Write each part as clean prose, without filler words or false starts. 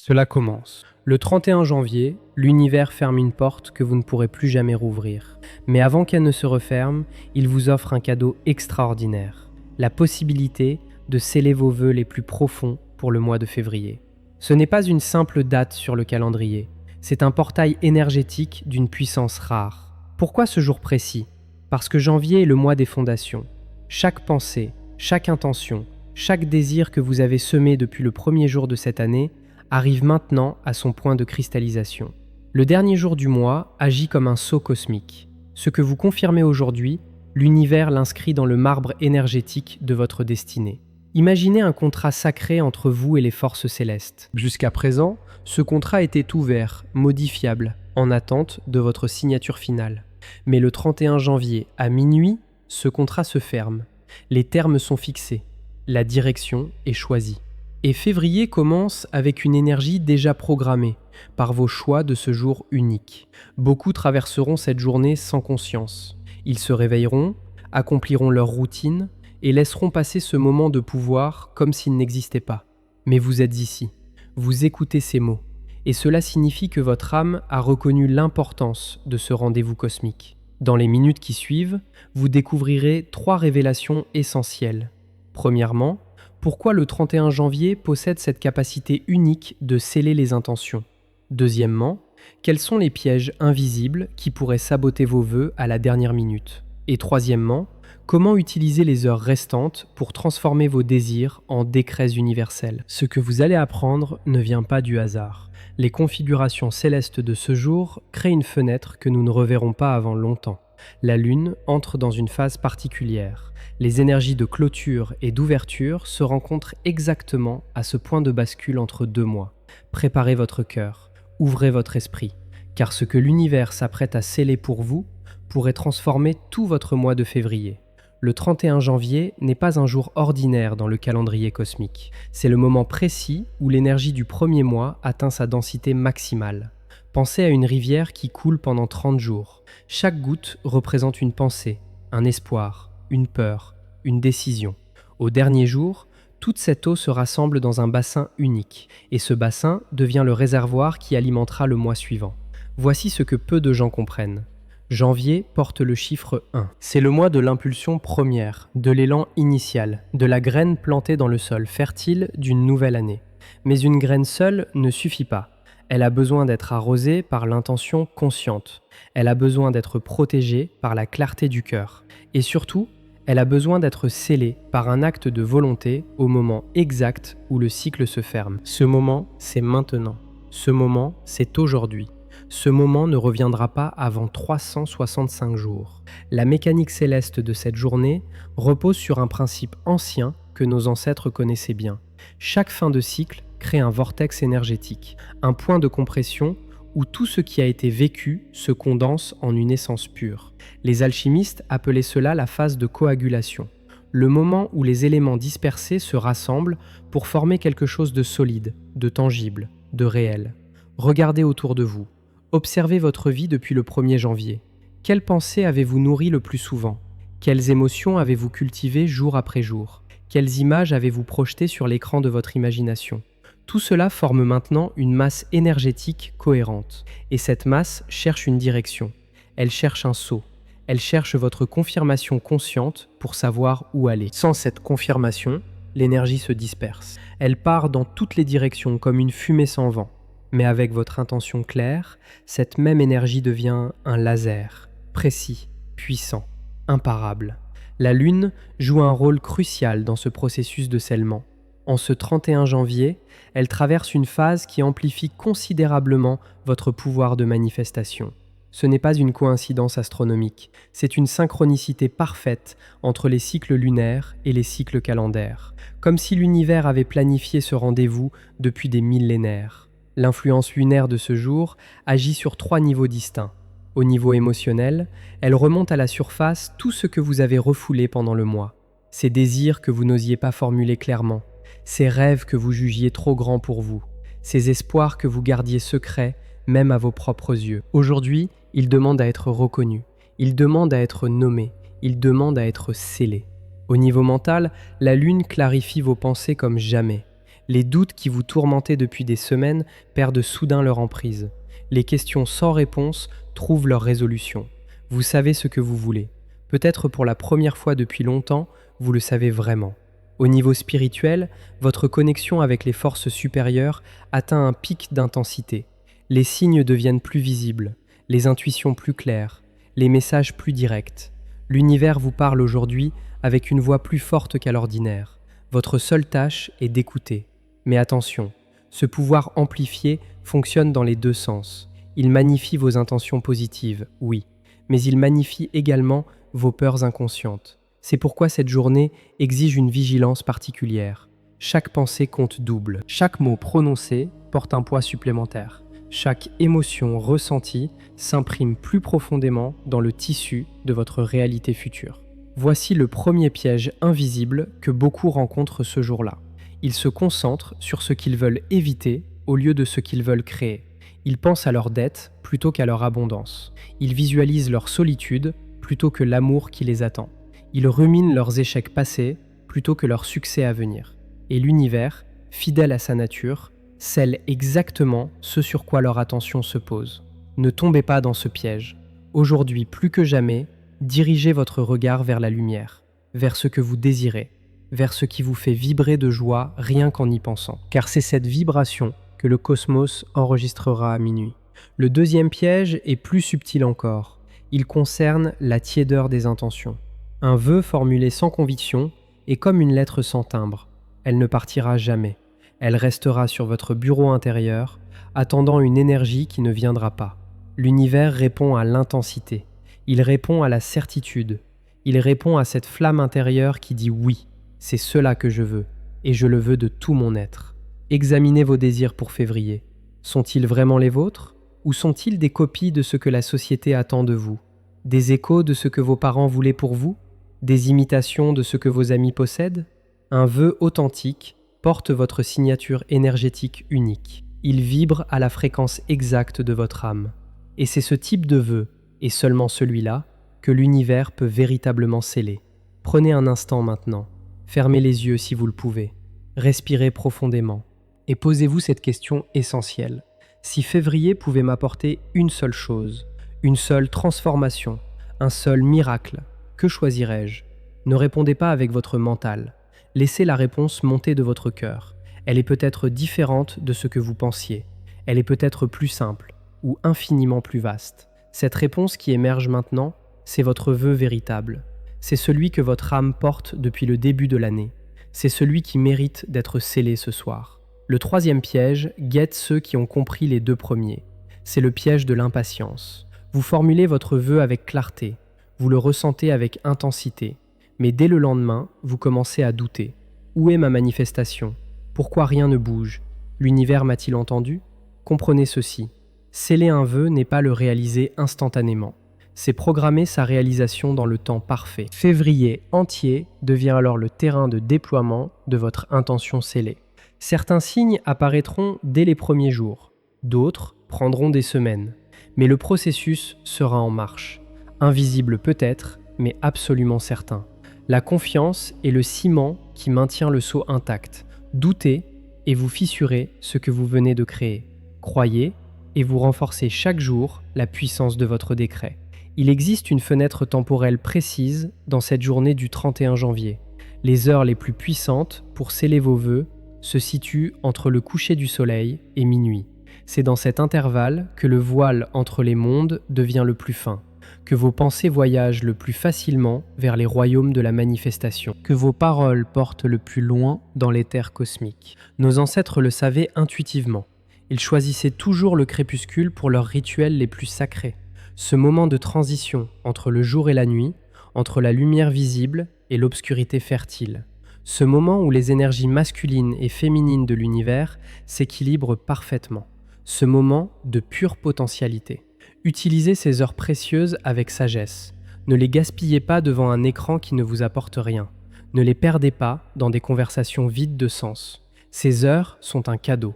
Cela commence. Le 31 janvier, l'univers ferme une porte que vous ne pourrez plus jamais rouvrir. Mais avant qu'elle ne se referme, il vous offre un cadeau extraordinaire. La possibilité de sceller vos vœux les plus profonds pour le mois de février. Ce n'est pas une simple date sur le calendrier. C'est un portail énergétique d'une puissance rare. Pourquoi ce jour précis ? Parce que janvier est le mois des fondations. Chaque pensée, chaque intention, chaque désir que vous avez semé depuis le premier jour de cette année arrive maintenant à son point de cristallisation. Le dernier jour du mois agit comme un sceau cosmique. Ce que vous confirmez aujourd'hui, l'univers l'inscrit dans le marbre énergétique de votre destinée. Imaginez un contrat sacré entre vous et les forces célestes. Jusqu'à présent, ce contrat était ouvert, modifiable, en attente de votre signature finale. Mais le 31 janvier, à minuit, ce contrat se ferme. Les termes sont fixés. La direction est choisie. Et février commence avec une énergie déjà programmée par vos choix de ce jour unique. Beaucoup traverseront cette journée sans conscience. Ils se réveilleront, accompliront leur routine et laisseront passer ce moment de pouvoir comme s'il n'existait pas. Mais vous êtes ici, vous écoutez ces mots, et cela signifie que votre âme a reconnu l'importance de ce rendez-vous cosmique. Dans les minutes qui suivent, vous découvrirez 3 révélations essentielles. Premièrement, pourquoi le 31 janvier possède cette capacité unique de sceller les intentions. Deuxièmement, quels sont les pièges invisibles qui pourraient saboter vos vœux à la dernière minute. Et troisièmement, comment utiliser les heures restantes pour transformer vos désirs en décrets universels. Ce que vous allez apprendre ne vient pas du hasard. Les configurations célestes de ce jour créent une fenêtre que nous ne reverrons pas avant longtemps. La Lune entre dans une phase particulière. Les énergies de clôture et d'ouverture se rencontrent exactement à ce point de bascule entre 2 mois. Préparez votre cœur, ouvrez votre esprit, car ce que l'univers s'apprête à sceller pour vous pourrait transformer tout votre mois de février. Le 31 janvier n'est pas un jour ordinaire dans le calendrier cosmique. C'est le moment précis où l'énergie du premier mois atteint sa densité maximale. Pensez à une rivière qui coule pendant 30 jours. Chaque goutte représente une pensée, un espoir, une peur, une décision. Au dernier jour, toute cette eau se rassemble dans un bassin unique, et ce bassin devient le réservoir qui alimentera le mois suivant. Voici ce que peu de gens comprennent. Janvier porte le chiffre 1. C'est le mois de l'impulsion première, de l'élan initial, de la graine plantée dans le sol fertile d'une nouvelle année. Mais une graine seule ne suffit pas. Elle a besoin d'être arrosée par l'intention consciente. Elle a besoin d'être protégée par la clarté du cœur. Et surtout, elle a besoin d'être scellée par un acte de volonté au moment exact où le cycle se ferme. Ce moment, c'est maintenant. Ce moment, c'est aujourd'hui. Ce moment ne reviendra pas avant 365 jours. La mécanique céleste de cette journée repose sur un principe ancien que nos ancêtres connaissaient bien. Chaque fin de cycle crée un vortex énergétique, un point de compression où tout ce qui a été vécu se condense en une essence pure. Les alchimistes appelaient cela la phase de coagulation, le moment où les éléments dispersés se rassemblent pour former quelque chose de solide, de tangible, de réel. Regardez autour de vous. Observez votre vie depuis le 1er janvier. Quelles pensées avez-vous nourries le plus souvent ? Quelles émotions avez-vous cultivées jour après jour ? Quelles images avez-vous projetées sur l'écran de votre imagination ? Tout cela forme maintenant une masse énergétique cohérente. Et cette masse cherche une direction. Elle cherche un sceau. Elle cherche votre confirmation consciente pour savoir où aller. Sans cette confirmation, l'énergie se disperse. Elle part dans toutes les directions comme une fumée sans vent. Mais avec votre intention claire, cette même énergie devient un laser, précis, puissant, imparable. La Lune joue un rôle crucial dans ce processus de scellement. En ce 31 janvier, elle traverse une phase qui amplifie considérablement votre pouvoir de manifestation. Ce n'est pas une coïncidence astronomique, c'est une synchronicité parfaite entre les cycles lunaires et les cycles calendaires, comme si l'univers avait planifié ce rendez-vous depuis des millénaires. L'influence lunaire de ce jour agit sur 3 niveaux distincts. Au niveau émotionnel, elle remonte à la surface tout ce que vous avez refoulé pendant le mois. Ces désirs que vous n'osiez pas formuler clairement, ces rêves que vous jugiez trop grands pour vous, ces espoirs que vous gardiez secrets même à vos propres yeux. Aujourd'hui, ils demandent à être reconnus, ils demandent à être nommés, ils demandent à être scellés. Au niveau mental, la Lune clarifie vos pensées comme jamais. Les doutes qui vous tourmentaient depuis des semaines perdent soudain leur emprise. Les questions sans réponse trouvent leur résolution. Vous savez ce que vous voulez. Peut-être pour la première fois depuis longtemps, vous le savez vraiment. Au niveau spirituel, votre connexion avec les forces supérieures atteint un pic d'intensité. Les signes deviennent plus visibles, les intuitions plus claires, les messages plus directs. L'univers vous parle aujourd'hui avec une voix plus forte qu'à l'ordinaire. Votre seule tâche est d'écouter. Mais attention, ce pouvoir amplifié fonctionne dans les deux sens. Il magnifie vos intentions positives, oui, mais il magnifie également vos peurs inconscientes. C'est pourquoi cette journée exige une vigilance particulière. Chaque pensée compte double. Chaque mot prononcé porte un poids supplémentaire. Chaque émotion ressentie s'imprime plus profondément dans le tissu de votre réalité future. Voici le premier piège invisible que beaucoup rencontrent ce jour-là. Ils se concentrent sur ce qu'ils veulent éviter au lieu de ce qu'ils veulent créer. Ils pensent à leurs dettes plutôt qu'à leur abondance. Ils visualisent leur solitude plutôt que l'amour qui les attend. Ils ruminent leurs échecs passés plutôt que leur succès à venir. Et l'univers, fidèle à sa nature, scelle exactement ce sur quoi leur attention se pose. Ne tombez pas dans ce piège. Aujourd'hui, plus que jamais, dirigez votre regard vers la lumière, vers ce que vous désirez, vers ce qui vous fait vibrer de joie rien qu'en y pensant. Car c'est cette vibration que le cosmos enregistrera à minuit. Le deuxième piège est plus subtil encore. Il concerne la tiédeur des intentions. Un vœu formulé sans conviction est comme une lettre sans timbre. Elle ne partira jamais. Elle restera sur votre bureau intérieur, attendant une énergie qui ne viendra pas. L'univers répond à l'intensité. Il répond à la certitude. Il répond à cette flamme intérieure qui dit oui, c'est cela que je veux, et je le veux de tout mon être. Examinez vos désirs pour février. Sont-ils vraiment les vôtres? Ou sont-ils des copies de ce que la société attend de vous? Des échos de ce que vos parents voulaient pour vous? Des imitations de ce que vos amis possèdent? Un vœu authentique porte votre signature énergétique unique. Il vibre à la fréquence exacte de votre âme. Et c'est ce type de vœu, et seulement celui-là, que l'univers peut véritablement sceller. Prenez un instant maintenant. Fermez les yeux si vous le pouvez. Respirez profondément. Et posez-vous cette question essentielle. Si février pouvait m'apporter une seule chose, une seule transformation, un seul miracle, que choisirais-je? Ne répondez pas avec votre mental. Laissez la réponse monter de votre cœur. Elle est peut-être différente de ce que vous pensiez. Elle est peut-être plus simple ou infiniment plus vaste. Cette réponse qui émerge maintenant, c'est votre vœu véritable. C'est celui que votre âme porte depuis le début de l'année. C'est celui qui mérite d'être scellé ce soir. Le troisième piège guette ceux qui ont compris les deux premiers. C'est le piège de l'impatience. Vous formulez votre vœu avec clarté. Vous le ressentez avec intensité. Mais dès le lendemain, vous commencez à douter. Où est ma manifestation? Pourquoi rien ne bouge? L'univers m'a-t-il entendu? Comprenez ceci. Sceller un vœu n'est pas le réaliser instantanément. C'est programmer sa réalisation dans le temps parfait. Février entier devient alors le terrain de déploiement de votre intention scellée. Certains signes apparaîtront dès les premiers jours. D'autres prendront des semaines. Mais le processus sera en marche. Invisible peut-être, mais absolument certain. La confiance est le ciment qui maintient le sceau intact. Doutez et vous fissurez ce que vous venez de créer. Croyez et vous renforcez chaque jour la puissance de votre décret. Il existe une fenêtre temporelle précise dans cette journée du 31 janvier. Les heures les plus puissantes pour sceller vos vœux se situent entre le coucher du soleil et minuit. C'est dans cet intervalle que le voile entre les mondes devient le plus fin, que vos pensées voyagent le plus facilement vers les royaumes de la manifestation, que vos paroles portent le plus loin dans l'éther cosmique. Nos ancêtres le savaient intuitivement. Ils choisissaient toujours le crépuscule pour leurs rituels les plus sacrés. Ce moment de transition entre le jour et la nuit, entre la lumière visible et l'obscurité fertile. Ce moment où les énergies masculines et féminines de l'univers s'équilibrent parfaitement. Ce moment de pure potentialité. Utilisez ces heures précieuses avec sagesse. Ne les gaspillez pas devant un écran qui ne vous apporte rien. Ne les perdez pas dans des conversations vides de sens. Ces heures sont un cadeau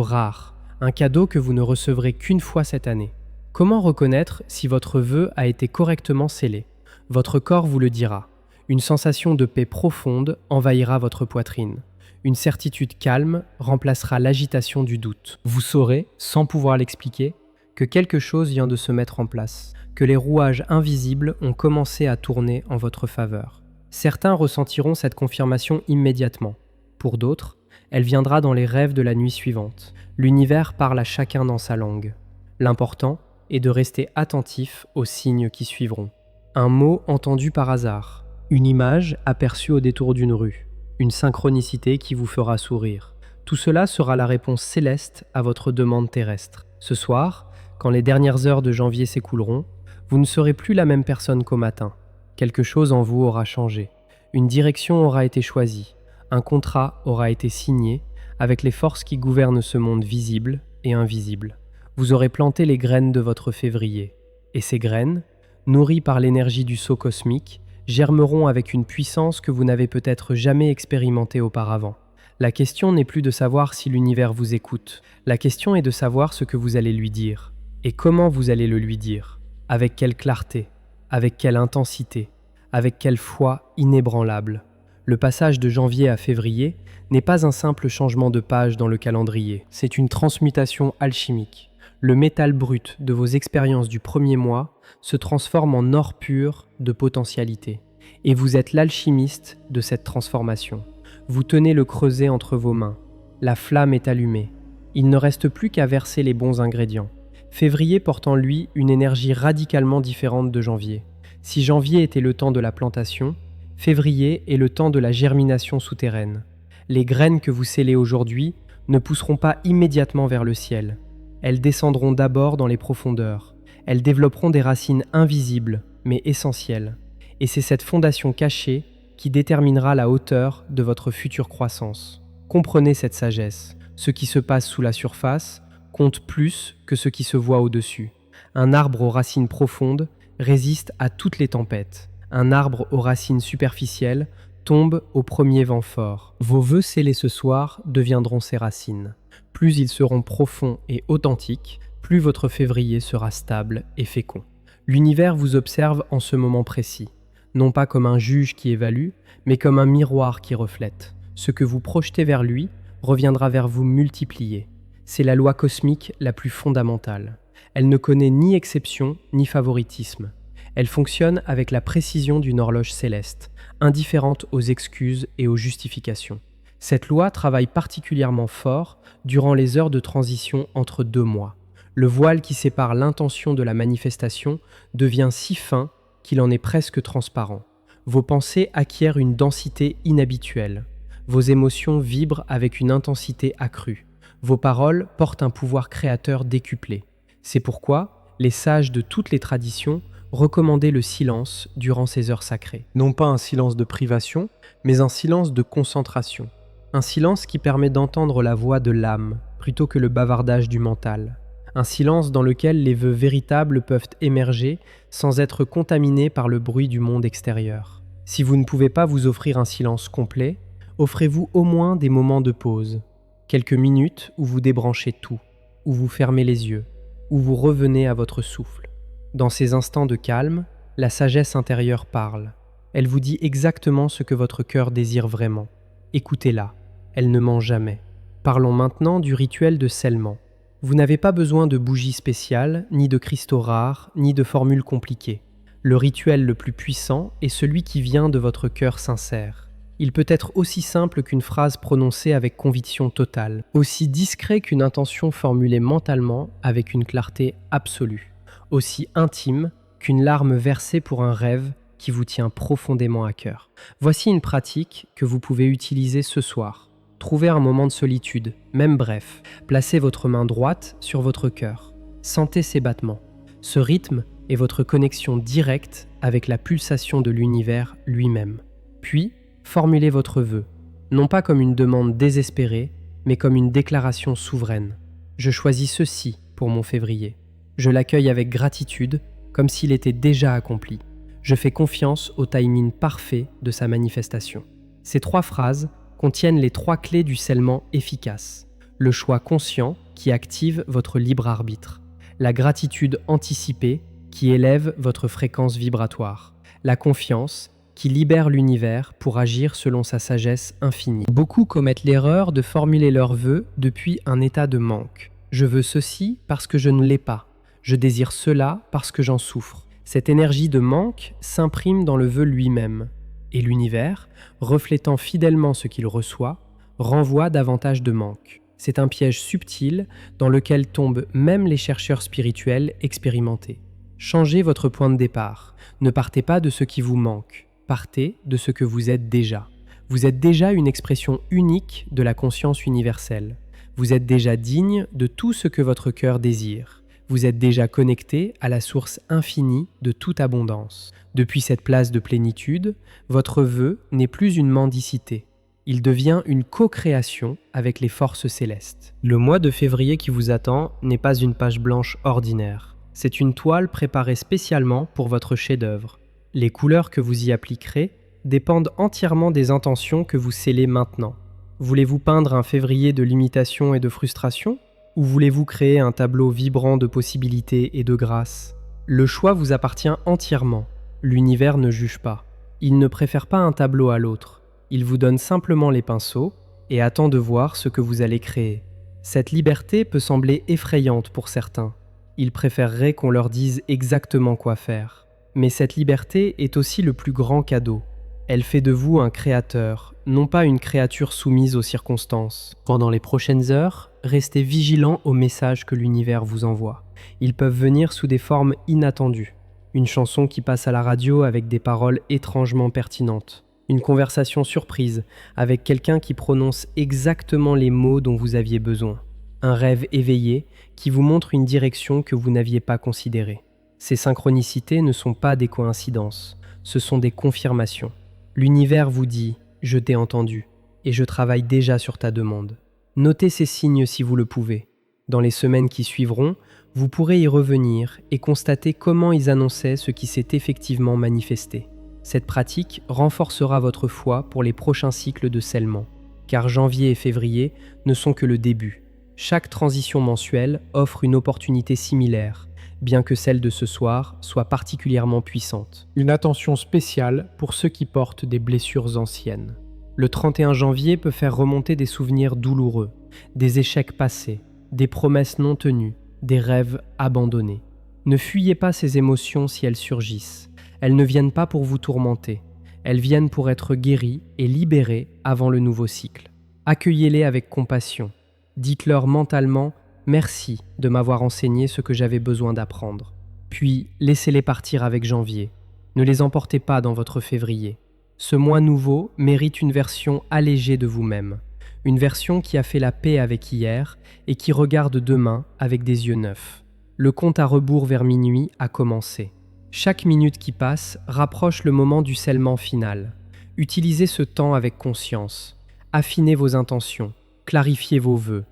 rare, un cadeau que vous ne recevrez qu'une fois cette année. Comment reconnaître si votre vœu a été correctement scellé? Votre corps vous le dira. Une sensation de paix profonde envahira votre poitrine. Une certitude calme remplacera l'agitation du doute. Vous saurez, sans pouvoir l'expliquer, que quelque chose vient de se mettre en place, que les rouages invisibles ont commencé à tourner en votre faveur. Certains ressentiront cette confirmation immédiatement. Pour d'autres, elle viendra dans les rêves de la nuit suivante. L'univers parle à chacun dans sa langue. L'important est de rester attentif aux signes qui suivront. Un mot entendu par hasard, une image aperçue au détour d'une rue, une synchronicité qui vous fera sourire. Tout cela sera la réponse céleste à votre demande terrestre. Ce soir, quand les dernières heures de janvier s'écouleront, vous ne serez plus la même personne qu'au matin. Quelque chose en vous aura changé. Une direction aura été choisie. Un contrat aura été signé avec les forces qui gouvernent ce monde visible et invisible. Vous aurez planté les graines de votre février. Et ces graines, nourries par l'énergie du sceau cosmique, germeront avec une puissance que vous n'avez peut-être jamais expérimentée auparavant. La question n'est plus de savoir si l'univers vous écoute. La question est de savoir ce que vous allez lui dire. Et comment vous allez le lui dire. Avec quelle clarté, avec quelle intensité, avec quelle foi inébranlable. Le passage de janvier à février n'est pas un simple changement de page dans le calendrier, c'est une transmutation alchimique. Le métal brut de vos expériences du premier mois se transforme en or pur de potentialité. Et vous êtes l'alchimiste de cette transformation. Vous tenez le creuset entre vos mains. La flamme est allumée. Il ne reste plus qu'à verser les bons ingrédients. Février porte en lui une énergie radicalement différente de janvier. Si janvier était le temps de la plantation, février est le temps de la germination souterraine. Les graines que vous scellez aujourd'hui ne pousseront pas immédiatement vers le ciel. Elles descendront d'abord dans les profondeurs. Elles développeront des racines invisibles, mais essentielles. Et c'est cette fondation cachée qui déterminera la hauteur de votre future croissance. Comprenez cette sagesse. Ce qui se passe sous la surface compte plus que ce qui se voit au-dessus. Un arbre aux racines profondes résiste à toutes les tempêtes. Un arbre aux racines superficielles tombe au premier vent fort. Vos vœux scellés ce soir deviendront ces racines. Plus ils seront profonds et authentiques, plus votre février sera stable et fécond. L'univers vous observe en ce moment précis, non pas comme un juge qui évalue, mais comme un miroir qui reflète. Ce que vous projetez vers lui reviendra vers vous multiplié. C'est la loi cosmique la plus fondamentale. Elle ne connaît ni exception ni favoritisme. Elle fonctionne avec la précision d'une horloge céleste, indifférente aux excuses et aux justifications. Cette loi travaille particulièrement fort durant les heures de transition entre 2 mois. Le voile qui sépare l'intention de la manifestation devient si fin qu'il en est presque transparent. Vos pensées acquièrent une densité inhabituelle. Vos émotions vibrent avec une intensité accrue. Vos paroles portent un pouvoir créateur décuplé. C'est pourquoi les sages de toutes les traditions recommandaient le silence durant ces heures sacrées. Non pas un silence de privation, mais un silence de concentration. Un silence qui permet d'entendre la voix de l'âme plutôt que le bavardage du mental. Un silence dans lequel les vœux véritables peuvent émerger sans être contaminés par le bruit du monde extérieur. Si vous ne pouvez pas vous offrir un silence complet, offrez-vous au moins des moments de pause. Quelques minutes où vous débranchez tout, où vous fermez les yeux, où vous revenez à votre souffle. Dans ces instants de calme, la sagesse intérieure parle. Elle vous dit exactement ce que votre cœur désire vraiment. Écoutez-la, elle ne ment jamais. Parlons maintenant du rituel de scellement. Vous n'avez pas besoin de bougies spéciales, ni de cristaux rares, ni de formules compliquées. Le rituel le plus puissant est celui qui vient de votre cœur sincère. Il peut être aussi simple qu'une phrase prononcée avec conviction totale, aussi discret qu'une intention formulée mentalement avec une clarté absolue. Aussi intime qu'une larme versée pour un rêve qui vous tient profondément à cœur. Voici une pratique que vous pouvez utiliser ce soir. Trouvez un moment de solitude, même bref. Placez votre main droite sur votre cœur. Sentez ses battements. Ce rythme est votre connexion directe avec la pulsation de l'univers lui-même. Puis, formulez votre vœu, non pas comme une demande désespérée, mais comme une déclaration souveraine. Je choisis ceci pour mon février. Je l'accueille avec gratitude, comme s'il était déjà accompli. Je fais confiance au timing parfait de sa manifestation. Ces 3 phrases contiennent les 3 clés du scellement efficace. Le choix conscient qui active votre libre arbitre. La gratitude anticipée qui élève votre fréquence vibratoire. La confiance qui libère l'univers pour agir selon sa sagesse infinie. Beaucoup commettent l'erreur de formuler leurs vœux depuis un état de manque. Je veux ceci parce que je ne l'ai pas. Je désire cela parce que j'en souffre. Cette énergie de manque s'imprime dans le vœu lui-même. Et l'univers, reflétant fidèlement ce qu'il reçoit, renvoie davantage de manque. C'est un piège subtil dans lequel tombent même les chercheurs spirituels expérimentés. Changez votre point de départ. Ne partez pas de ce qui vous manque. Partez de ce que vous êtes déjà. Vous êtes déjà une expression unique de la conscience universelle. Vous êtes déjà digne de tout ce que votre cœur désire. Vous êtes déjà connecté à la source infinie de toute abondance. Depuis cette place de plénitude, votre vœu n'est plus une mendicité. Il devient une co-création avec les forces célestes. Le mois de février qui vous attend n'est pas une page blanche ordinaire. C'est une toile préparée spécialement pour votre chef-d'œuvre. Les couleurs que vous y appliquerez dépendent entièrement des intentions que vous scellez maintenant. Voulez-vous peindre un février de limitation et de frustration ? Ou voulez-vous créer un tableau vibrant de possibilités et de grâce ? Le choix vous appartient entièrement. L'univers ne juge pas. Il ne préfère pas un tableau à l'autre. Il vous donne simplement les pinceaux et attend de voir ce que vous allez créer. Cette liberté peut sembler effrayante pour certains. Ils préféreraient qu'on leur dise exactement quoi faire. Mais cette liberté est aussi le plus grand cadeau. Elle fait de vous un créateur, non pas une créature soumise aux circonstances. Pendant les prochaines heures, restez vigilant aux messages que l'univers vous envoie. Ils peuvent venir sous des formes inattendues. Une chanson qui passe à la radio avec des paroles étrangement pertinentes. Une conversation surprise avec quelqu'un qui prononce exactement les mots dont vous aviez besoin. Un rêve éveillé qui vous montre une direction que vous n'aviez pas considérée. Ces synchronicités ne sont pas des coïncidences, ce sont des confirmations. L'univers vous dit « Je t'ai entendu et je travaille déjà sur ta demande ». Notez ces signes si vous le pouvez. Dans les semaines qui suivront, vous pourrez y revenir et constater comment ils annonçaient ce qui s'est effectivement manifesté. Cette pratique renforcera votre foi pour les prochains cycles de scellement, car janvier et février ne sont que le début. Chaque transition mensuelle offre une opportunité similaire, bien que celle de ce soir soit particulièrement puissante. Une attention spéciale pour ceux qui portent des blessures anciennes. Le 31 janvier peut faire remonter des souvenirs douloureux, des échecs passés, des promesses non tenues, des rêves abandonnés. Ne fuyez pas ces émotions si elles surgissent. Elles ne viennent pas pour vous tourmenter. Elles viennent pour être guéries et libérées avant le nouveau cycle. Accueillez-les avec compassion. Dites-leur mentalement « Merci de m'avoir enseigné ce que j'avais besoin d'apprendre ». Puis, laissez-les partir avec janvier. Ne les emportez pas dans votre février. Ce mois nouveau mérite une version allégée de vous-même. Une version qui a fait la paix avec hier et qui regarde demain avec des yeux neufs. Le compte à rebours vers minuit a commencé. Chaque minute qui passe rapproche le moment du scellement final. Utilisez ce temps avec conscience. Affinez vos intentions, clarifiez vos vœux.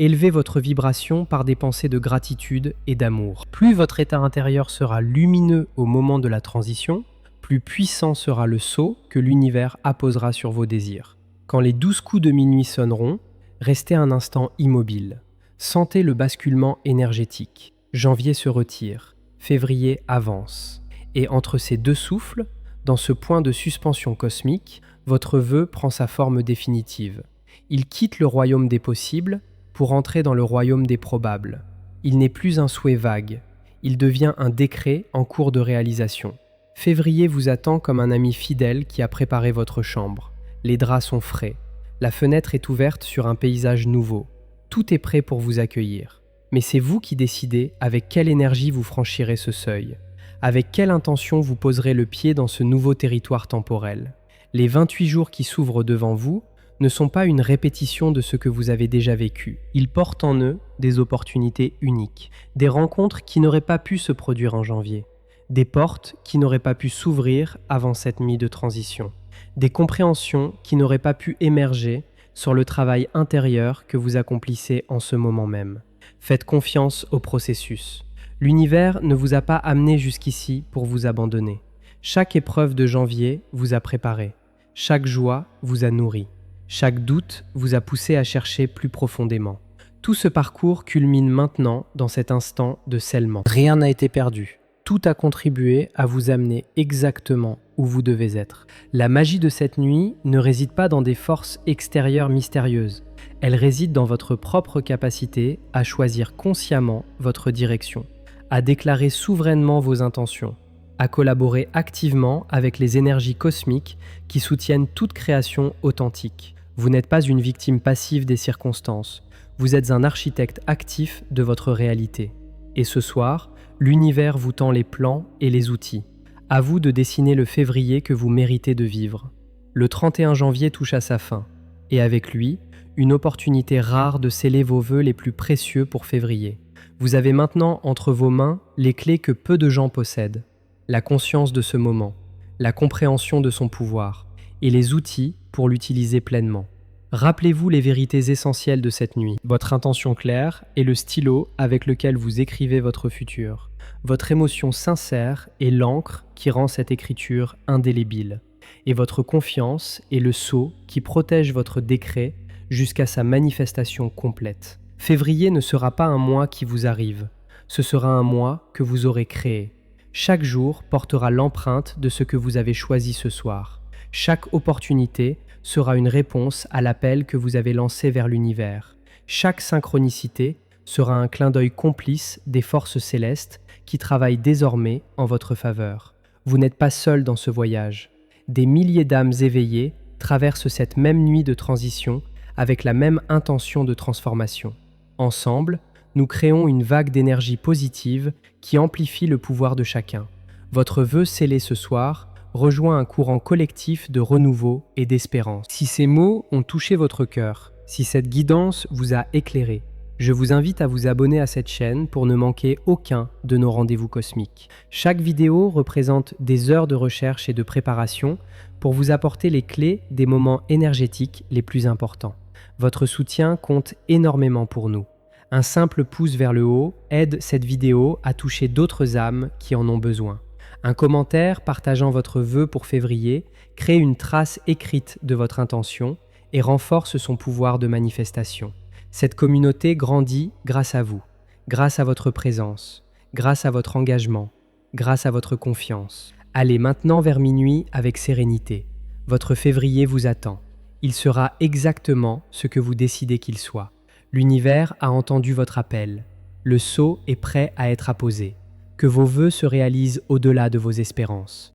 Élevez votre vibration par des pensées de gratitude et d'amour. Plus votre état intérieur sera lumineux au moment de la transition, plus puissant sera le sceau que l'univers apposera sur vos désirs. Quand les 12 coups de minuit sonneront, restez un instant immobile. Sentez le basculement énergétique. Janvier se retire, février avance. Et entre ces deux souffles, dans ce point de suspension cosmique, votre vœu prend sa forme définitive. Il quitte le royaume des possibles pour entrer dans le royaume des probables. Il n'est plus un souhait vague, il devient un décret en cours de réalisation. Février vous attend comme un ami fidèle qui a préparé votre chambre. Les draps sont frais, la fenêtre est ouverte sur un paysage nouveau. Tout est prêt pour vous accueillir. Mais c'est vous qui décidez avec quelle énergie vous franchirez ce seuil, avec quelle intention vous poserez le pied dans ce nouveau territoire temporel. Les 28 jours qui s'ouvrent devant vous ne sont pas une répétition de ce que vous avez déjà vécu. Ils portent en eux des opportunités uniques, des rencontres qui n'auraient pas pu se produire en janvier, des portes qui n'auraient pas pu s'ouvrir avant cette nuit de transition, des compréhensions qui n'auraient pas pu émerger sur le travail intérieur que vous accomplissez en ce moment même. Faites confiance au processus. L'univers ne vous a pas amené jusqu'ici pour vous abandonner. Chaque épreuve de janvier vous a préparé. Chaque joie vous a nourri. Chaque doute vous a poussé à chercher plus profondément. Tout ce parcours culmine maintenant dans cet instant de scellement. Rien n'a été perdu. Tout a contribué à vous amener exactement où vous devez être. La magie de cette nuit ne réside pas dans des forces extérieures mystérieuses. Elle réside dans votre propre capacité à choisir consciemment votre direction, à déclarer souverainement vos intentions, à collaborer activement avec les énergies cosmiques qui soutiennent toute création authentique. Vous n'êtes pas une victime passive des circonstances, vous êtes un architecte actif de votre réalité. Et ce soir, l'univers vous tend les plans et les outils. À vous de dessiner le février que vous méritez de vivre. Le 31 janvier touche à sa fin, et avec lui, une opportunité rare de sceller vos vœux les plus précieux pour février. Vous avez maintenant entre vos mains les clés que peu de gens possèdent, la conscience de ce moment, la compréhension de son pouvoir, et les outils pour l'utiliser pleinement. Rappelez-vous les vérités essentielles de cette nuit, votre intention claire et le stylo avec lequel vous écrivez votre futur. Votre émotion sincère est l'encre qui rend cette écriture indélébile. Et votre confiance est le sceau qui protège votre décret jusqu'à sa manifestation complète. Février ne sera pas un mois qui vous arrive, ce sera un mois que vous aurez créé. Chaque jour portera l'empreinte de ce que vous avez choisi ce soir. Chaque opportunité sera une réponse à l'appel que vous avez lancé vers l'univers. Chaque synchronicité sera un clin d'œil complice des forces célestes qui travaillent désormais en votre faveur. Vous n'êtes pas seul dans ce voyage. Des milliers d'âmes éveillées traversent cette même nuit de transition avec la même intention de transformation. Ensemble, nous créons une vague d'énergie positive qui amplifie le pouvoir de chacun. Votre vœu scellé ce soir rejoint un courant collectif de renouveau et d'espérance. Si ces mots ont touché votre cœur, si cette guidance vous a éclairé, je vous invite à vous abonner à cette chaîne pour ne manquer aucun de nos rendez-vous cosmiques. Chaque vidéo représente des heures de recherche et de préparation pour vous apporter les clés des moments énergétiques les plus importants. Votre soutien compte énormément pour nous. Un simple pouce vers le haut aide cette vidéo à toucher d'autres âmes qui en ont besoin. Un commentaire partageant votre vœu pour février crée une trace écrite de votre intention et renforce son pouvoir de manifestation. Cette communauté grandit grâce à vous, grâce à votre présence, grâce à votre engagement, grâce à votre confiance. Allez maintenant vers minuit avec sérénité. Votre février vous attend. Il sera exactement ce que vous décidez qu'il soit. L'univers a entendu votre appel. Le sceau est prêt à être apposé. Que vos vœux se réalisent au-delà de vos espérances.